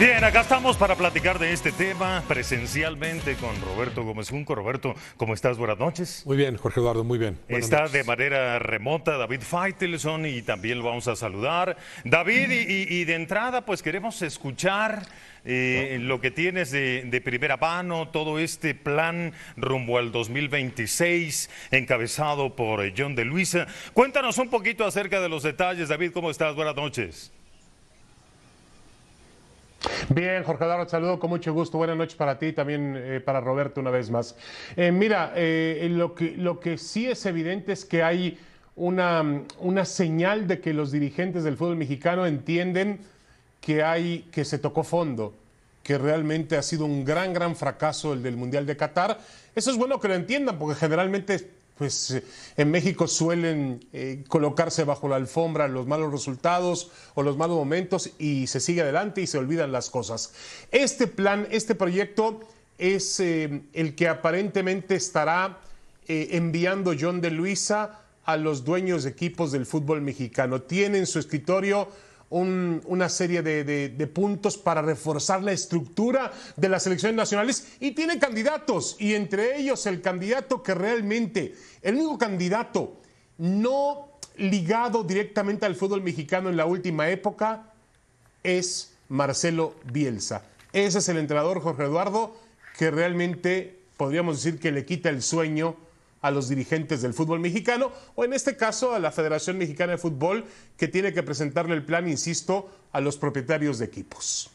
Bien, acá estamos para platicar de este tema presencialmente con Roberto Gómez Junco. Roberto, ¿cómo estás? Buenas noches. Muy bien, Jorge Eduardo, muy bien. Buenas Está de noches. manera remota David Faitelson y también lo vamos a saludar. David, y de entrada pues queremos escuchar lo que tienes de primera mano, todo este plan rumbo al 2026 encabezado por John de Luisa. Cuéntanos un poquito acerca de los detalles. David, ¿cómo estás? Buenas noches. Bien, Jorge Eduardo, saludo con mucho gusto. Buenas noches para ti y también para Roberto una vez más. Lo que sí es evidente es que hay una señal de que los dirigentes del fútbol mexicano entienden que se tocó fondo, que realmente ha sido un gran fracaso el del Mundial de Qatar. Eso es bueno que lo entiendan, porque generalmente en México suelen colocarse bajo la alfombra los malos resultados o los malos momentos y se sigue adelante y se olvidan las cosas. Este plan, este proyecto es el que aparentemente estará enviando John de Luisa a los dueños de equipos del fútbol mexicano. Tiene en su escritorio una serie de puntos para reforzar la estructura de las selecciones nacionales y tiene candidatos, y entre ellos el candidato que realmente, el único candidato no ligado directamente al fútbol mexicano en la última época es Marcelo Bielsa. Ese es el entrenador, Jorge Eduardo, que realmente podríamos decir que le quita el sueño a los dirigentes del fútbol mexicano, o en este caso a la Federación Mexicana de Fútbol, que tiene que presentarle el plan, insisto, a los propietarios de equipos.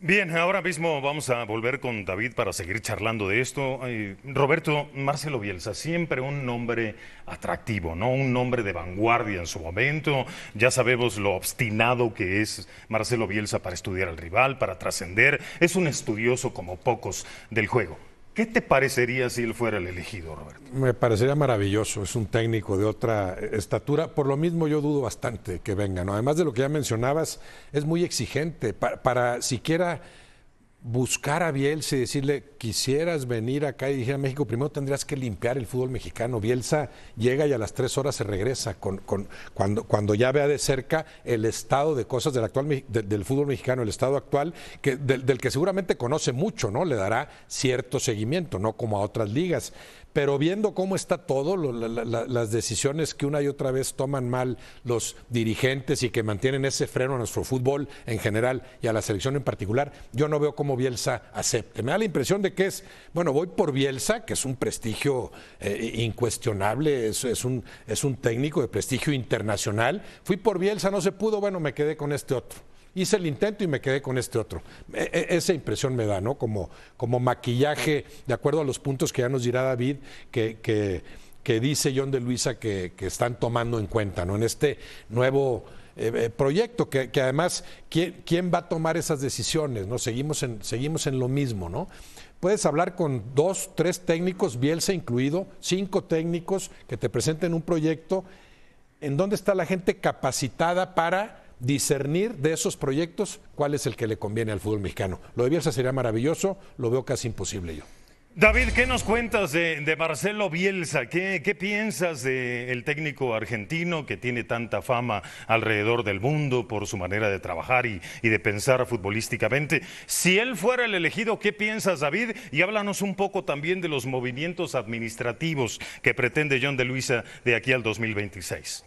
Bien, ahora mismo vamos a volver con David para seguir charlando de esto. Roberto, Marcelo Bielsa, siempre un nombre atractivo, ¿no? Un nombre de vanguardia en su momento. Ya sabemos lo obstinado que es Marcelo Bielsa para estudiar al rival, para trascender. Es un estudioso como pocos del juego. ¿Qué te parecería si él fuera el elegido, Roberto? Me parecería maravilloso, es un técnico de otra estatura. Por lo mismo yo dudo bastante que venga, ¿no? Además de lo que ya mencionabas, es muy exigente para siquiera buscar a Bielsa y decirle, quisieras venir acá y dirigir a México, primero tendrías que limpiar el fútbol mexicano. Bielsa llega y a las 3 horas se regresa, cuando ya vea de cerca el estado de cosas del fútbol mexicano, el estado actual, del que seguramente conoce mucho, ¿no? Le dará cierto seguimiento, no como a otras ligas. Pero viendo cómo está todo, las decisiones que una y otra vez toman mal los dirigentes y que mantienen ese freno a nuestro fútbol en general y a la selección en particular, yo no veo cómo Bielsa acepte. Me da la impresión de que voy por Bielsa, que es un prestigio incuestionable, es un técnico de prestigio internacional. Fui por Bielsa, no se pudo, bueno, me quedé con este otro. Hice el intento y me quedé con este otro. Esa impresión me da, ¿no? Como maquillaje, de acuerdo a los puntos que ya nos dirá David, que dice John de Luisa que están tomando en cuenta, ¿no? En este nuevo proyecto, que además, ¿quién va a tomar esas decisiones? ¿No? Seguimos en lo mismo, ¿no? Puedes hablar con 2, 3 técnicos, Bielsa incluido, 5 técnicos que te presenten un proyecto. ¿En dónde está la gente capacitada para discernir de esos proyectos cuál es el que le conviene al fútbol mexicano? Lo de Bielsa sería maravilloso, lo veo casi imposible yo. David, ¿qué nos cuentas de Marcelo Bielsa? ¿Qué piensas del técnico argentino que tiene tanta fama alrededor del mundo por su manera de trabajar y de pensar futbolísticamente? Si él fuera el elegido, ¿qué piensas, David? Y háblanos un poco también de los movimientos administrativos que pretende John de Luisa de aquí al 2026.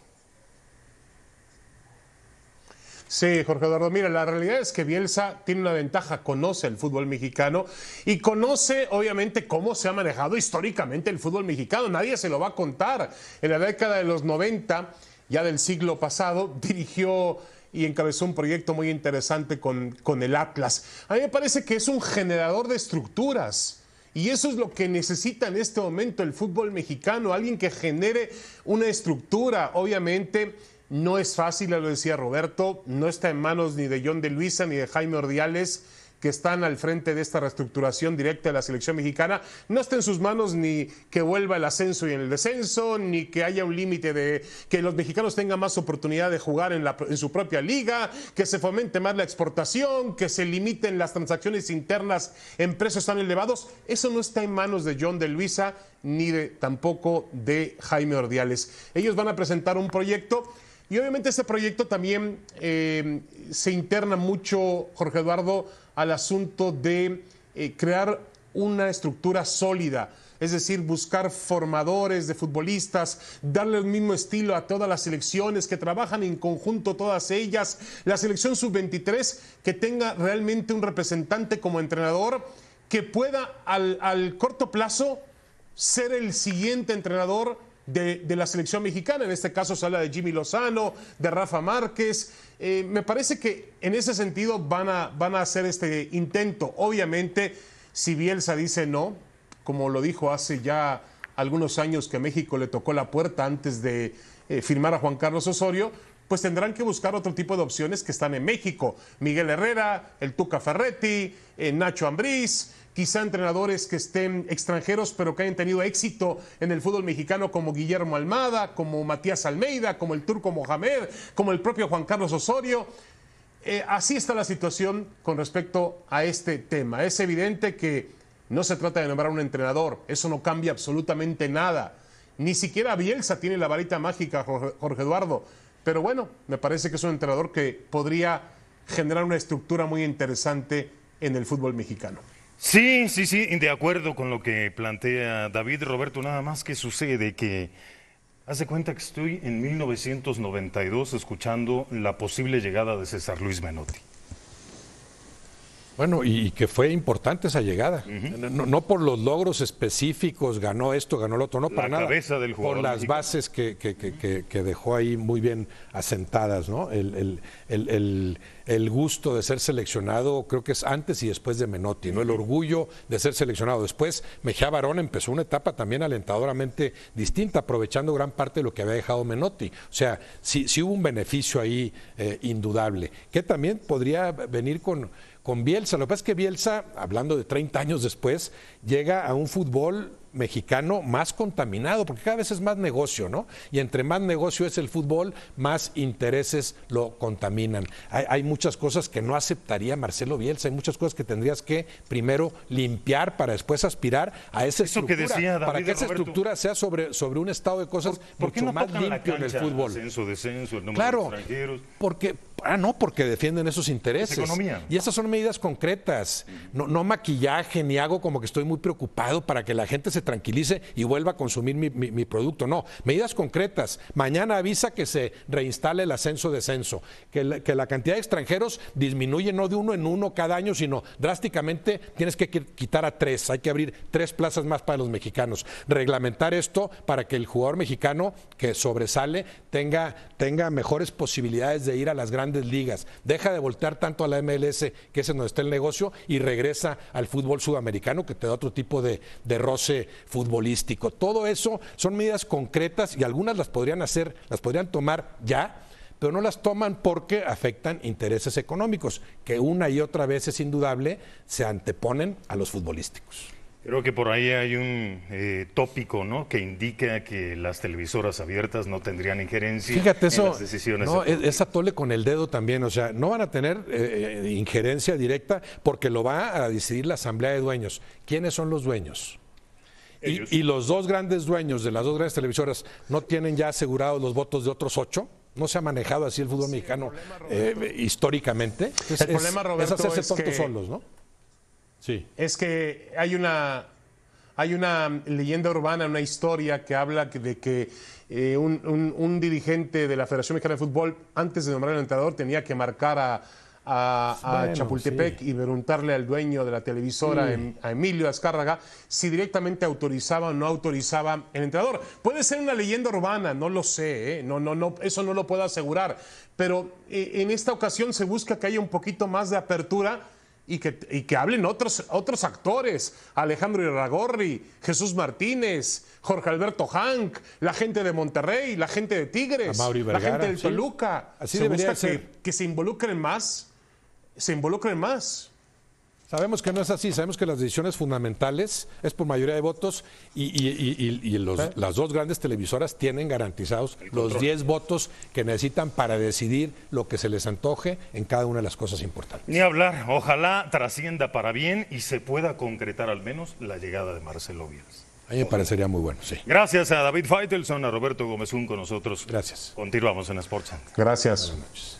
Sí, Jorge Eduardo, mira, la realidad es que Bielsa tiene una ventaja, conoce el fútbol mexicano y conoce obviamente cómo se ha manejado históricamente el fútbol mexicano, nadie se lo va a contar. En la década de los 90, ya del siglo pasado, dirigió y encabezó un proyecto muy interesante con el Atlas. A mí me parece que es un generador de estructuras. Y eso es lo que necesita en este momento el fútbol mexicano, alguien que genere una estructura. Obviamente no es fácil, ya lo decía Roberto, no está en manos ni de John de Luisa ni de Jaime Ordiales, que están al frente de esta reestructuración directa de la selección mexicana. No está en sus manos ni que vuelva el ascenso y en el descenso, ni que haya un límite de que los mexicanos tengan más oportunidad de jugar en su propia liga, que se fomente más la exportación, que se limiten las transacciones internas en precios tan elevados. Eso no está en manos de John de Luisa ni tampoco de Jaime Ordiales. Ellos van a presentar un proyecto Y obviamente este proyecto también se interna mucho, Jorge Eduardo, al asunto de crear una estructura sólida. Es decir, buscar formadores de futbolistas, darle el mismo estilo a todas las selecciones, que trabajan en conjunto todas ellas. La selección sub-23 que tenga realmente un representante como entrenador que pueda al corto plazo ser el siguiente entrenador de la selección mexicana. En este caso se habla de Jimmy Lozano, de Rafa Márquez. Me parece que en ese sentido van a hacer este intento. Obviamente, si Bielsa dice no, como lo dijo hace ya algunos años que México le tocó la puerta antes de firmar a Juan Carlos Osorio, pues tendrán que buscar otro tipo de opciones que están en México. Miguel Herrera, el Tuca Ferretti, Nacho Ambriz, quizá entrenadores que estén extranjeros pero que hayan tenido éxito en el fútbol mexicano como Guillermo Almada, como Matías Almeida, como el Turco Mohamed, como el propio Juan Carlos Osorio. Así está la situación con respecto a este tema. Es evidente que no se trata de nombrar un entrenador, eso no cambia absolutamente nada. Ni siquiera Bielsa tiene la varita mágica, Jorge Eduardo. Pero bueno, me parece que es un entrenador que podría generar una estructura muy interesante en el fútbol mexicano. Sí, de acuerdo con lo que plantea David. Roberto, nada más que sucede que hace cuenta que estoy en 1992 escuchando la posible llegada de César Luis Menotti. Bueno, y que fue importante esa llegada. No por los logros específicos, ganó esto, ganó lo otro, no para nada. La cabeza del jugador por las mexicano. bases que dejó ahí muy bien asentadas, ¿no? El gusto de ser seleccionado, creo que es antes y después de Menotti, ¿no? El orgullo de ser seleccionado. Después, Mejía Barón empezó una etapa también alentadoramente distinta, aprovechando gran parte de lo que había dejado Menotti. O sea, sí hubo un beneficio ahí indudable, que también podría venir con Bielsa. Lo que pasa es que Bielsa, hablando de 30 años después, llega a un fútbol mexicano más contaminado, porque cada vez es más negocio, ¿no? Y entre más negocio es el fútbol, más intereses lo contaminan. Hay muchas cosas que no aceptaría Marcelo Bielsa, hay muchas cosas que tendrías que primero limpiar para después aspirar a esa Eso estructura, que decía David, para que esa Roberto, estructura sea sobre un estado de cosas ¿por qué mucho no más tocan la limpio en el cancha? fútbol. Ascenso, descenso, el número Claro, de extranjeros. porque defienden esos intereses. Es economía. Y esas son medidas concretas, no maquillaje, ni hago como que estoy muy preocupado para que la gente se tranquilice y vuelva a consumir mi producto. No, medidas concretas. Mañana avisa que se reinstale el ascenso-descenso, que la cantidad de extranjeros disminuye no de uno en uno cada año, sino drásticamente tienes que quitar a 3, hay que abrir 3 plazas más para los mexicanos. Reglamentar esto para que el jugador mexicano que sobresale tenga mejores posibilidades de ir a las grandes ligas. Deja de voltear tanto a la MLS, que es en donde está el negocio, y regresa al fútbol sudamericano, que te da otro tipo de roce futbolístico. Todo eso son medidas concretas y algunas las podrían tomar ya, pero no las toman porque afectan intereses económicos, que una y otra vez es indudable, se anteponen a los futbolísticos. Creo que por ahí hay un tópico, ¿no?, que indica que las televisoras abiertas no tendrían injerencia Fíjate, eso, en las decisiones. No, es atole con el dedo también, o sea, no van a tener injerencia directa porque lo va a decidir la asamblea de dueños. ¿Quiénes son los dueños? Y los dos grandes dueños de las dos grandes televisoras no tienen ya asegurados los votos de otros 8. No se ha manejado así el fútbol mexicano históricamente. El problema, Roberto, es hacerse es tontos que solos, ¿no? Sí. Es que hay una leyenda urbana, una historia que habla de que un dirigente de la Federación Mexicana de Fútbol, antes de nombrar al entrenador, tenía que marcar a Bueno, Chapultepec sí. y preguntarle al dueño de la televisora, Sí. a Emilio Azcárraga, si directamente autorizaba o no autorizaba el entrenador. Puede ser una leyenda urbana, no lo sé, no, eso no lo puedo asegurar, pero en esta ocasión se busca que haya un poquito más de apertura y que hablen otros actores, Alejandro Irarrágorri, Jesús Martínez, Jorge Alberto Hank, la gente de Monterrey, la gente de Tigres, Amaury la Vergara, gente del sí. Toluca. Así Se debería busca ser. que se involucren más. Sabemos que no es así, sabemos que las decisiones fundamentales es por mayoría de votos y las dos grandes televisoras tienen garantizados los 10 votos que necesitan para decidir lo que se les antoje en cada una de las cosas importantes. Ni hablar, ojalá trascienda para bien y se pueda concretar al menos la llegada de Marcelo Bielsa. A mí me parecería muy bueno, sí. Gracias a David Faitelson, a Roberto Gómez Un con nosotros. Gracias. Continuamos en Sports Center. Gracias. Buenas noches.